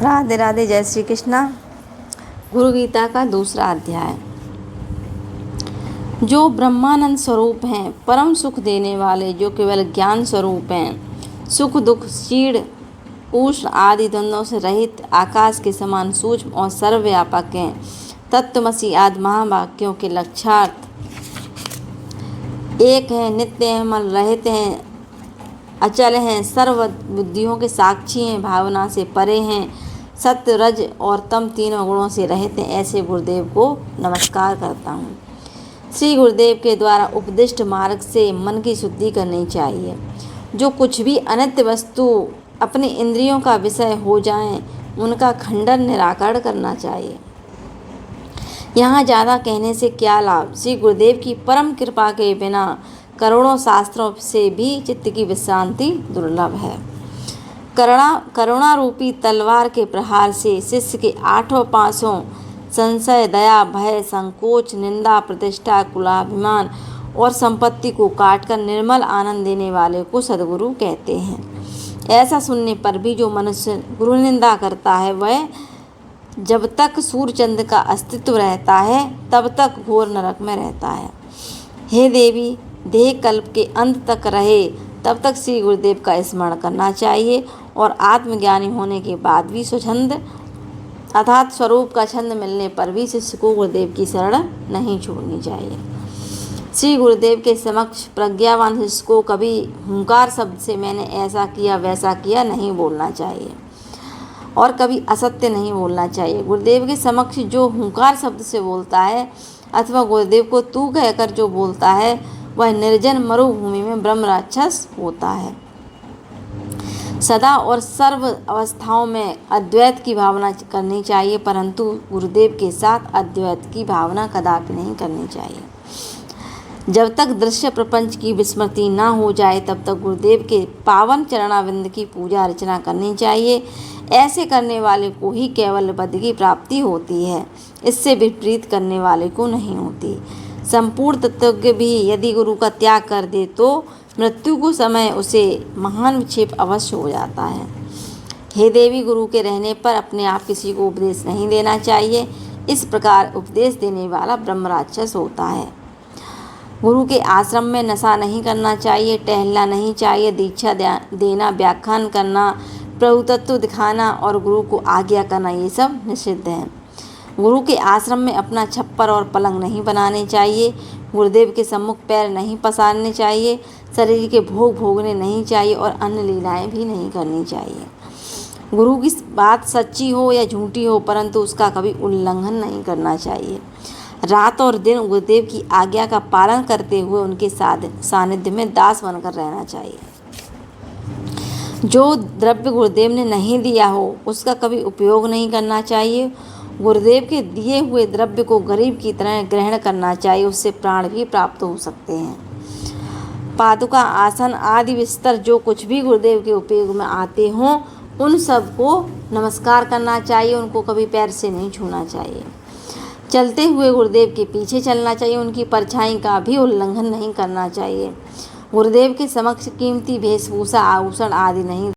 राधे राधे, जय श्री कृष्णा। गुरु गीता का दूसरा अध्याय। जो ब्रह्मानंद स्वरूप हैं, परम सुख देने वाले, जो केवल ज्ञान स्वरूप हैं, सुख दुख चीड़ उष्ण आदि द्वंद्वों से रहित, आकाश के समान सूक्ष्म और सर्वव्यापक हैं, तत्त्वमसि आदि महावाक्यों के लक्ष्यार्थ एक हैं, नित्य हैं, मल रहित हैं, अचल हैं, सर्व बुद्धियों के साक्षी हैं, भावना से परे हैं, सत्य रज और तम तीनों गुणों से रहित हैं, ऐसे गुरुदेव को नमस्कार करता हूँ। श्री गुरुदेव के द्वारा उपदिष्ट मार्ग से मन की शुद्धि करनी चाहिए। जो कुछ भी अनित्य वस्तु अपनी इंद्रियों का विषय हो जाएं, उनका खंडन निराकरण करना चाहिए। यहाँ ज़्यादा कहने से क्या लाभ। श्री गुरुदेव की परम कृपा के बिना करोड़ों शास्त्रों से भी चित्त की विश्रांति दुर्लभ है। करुणा रूपी तलवार के प्रहार से शिष्य के आठों पासों संशय, दया, भय, संकोच, निंदा, प्रतिष्ठा, कुलाभिमान और संपत्ति को काटकर निर्मल आनंद देने वाले को सद्गुरु कहते हैं। ऐसा सुनने पर भी जो मनुष्य गुरु निंदा करता है, वह जब तक सूर्यचंद्र का अस्तित्व रहता है तब तक घोर नरक में रहता है। हे देवी, देह कल्प के अंत तक रहे तब तक श्री गुरुदेव का स्मरण करना चाहिए और आत्मज्ञानी होने के बाद भी स्वच्छंद अर्थात स्वरूप का छंद मिलने पर भी शिष्य को गुरुदेव की शरण नहीं छोड़नी चाहिए। श्री गुरुदेव के समक्ष प्रज्ञावान शिष्य को कभी हुंकार शब्द से मैंने ऐसा किया वैसा किया नहीं बोलना चाहिए और कभी असत्य नहीं बोलना चाहिए। गुरुदेव के समक्ष जो हुंकार शब्द से बोलता है अथवा गुरुदेव को तू कहकर जो बोलता है, वह निर्जन मरुभूमि में ब्रह्म राक्षस होता है। सदा और सर्व अवस्थाओं में अद्वैत की भावना करनी चाहिए, परंतु गुरुदेव के साथ अद्वैत की भावना कदापि नहीं करनी चाहिए। जब तक दृश्य प्रपंच की विस्मृति न हो जाए तब तक गुरुदेव के पावन चरणाविंद की पूजा अर्चना करनी चाहिए। ऐसे करने वाले को ही केवल पद की प्राप्ति होती है, इससे विपरीत करने वाले को नहीं होती। संपूर्ण तत्वज्ञ भी यदि गुरु का त्याग कर दे तो मृत्यु को समय उसे महान विक्षेप अवश्य हो जाता है। हे देवी, गुरु के रहने पर अपने आप किसी को उपदेश नहीं देना चाहिए। इस प्रकार उपदेश देने वाला ब्रह्म राक्षस होता है। गुरु के आश्रम में नशा नहीं करना चाहिए, टहलना नहीं चाहिए, दीक्षा देना, व्याख्यान करना, प्रभु तत्व दिखाना और गुरु को आज्ञा करना, ये सब निषिद्ध है। गुरु के आश्रम में अपना छप्पर और पलंग नहीं बनाने चाहिए। गुरुदेव के सम्मुख पैर नहीं पसारने चाहिए, शरीर के भोग भोगने नहीं चाहिए और अन्य लीलाएं भी नहीं करनी चाहिए। गुरु की बात सच्ची हो या झूठी हो, परंतु उसका कभी उल्लंघन नहीं करना चाहिए। रात और दिन गुरुदेव की आज्ञा का पालन करते हुए उनके सानिध्य में दास बनकर रहना चाहिए। जो द्रव्य गुरुदेव ने नहीं दिया हो उसका कभी उपयोग नहीं करना चाहिए। गुरुदेव के दिए हुए द्रव्य को गरीब की तरह ग्रहण करना चाहिए, उससे प्राण भी प्राप्त हो सकते हैं। पादुका, आसन आदि बिस्तर जो कुछ भी गुरुदेव के उपयोग में आते हों, उन सब को नमस्कार करना चाहिए, उनको कभी पैर से नहीं छूना चाहिए। चलते हुए गुरुदेव के पीछे चलना चाहिए, उनकी परछाई का भी उल्लंघन नहीं करना चाहिए। गुरुदेव के समक्ष कीमती वेशभूषा, आभूषण आदि नहीं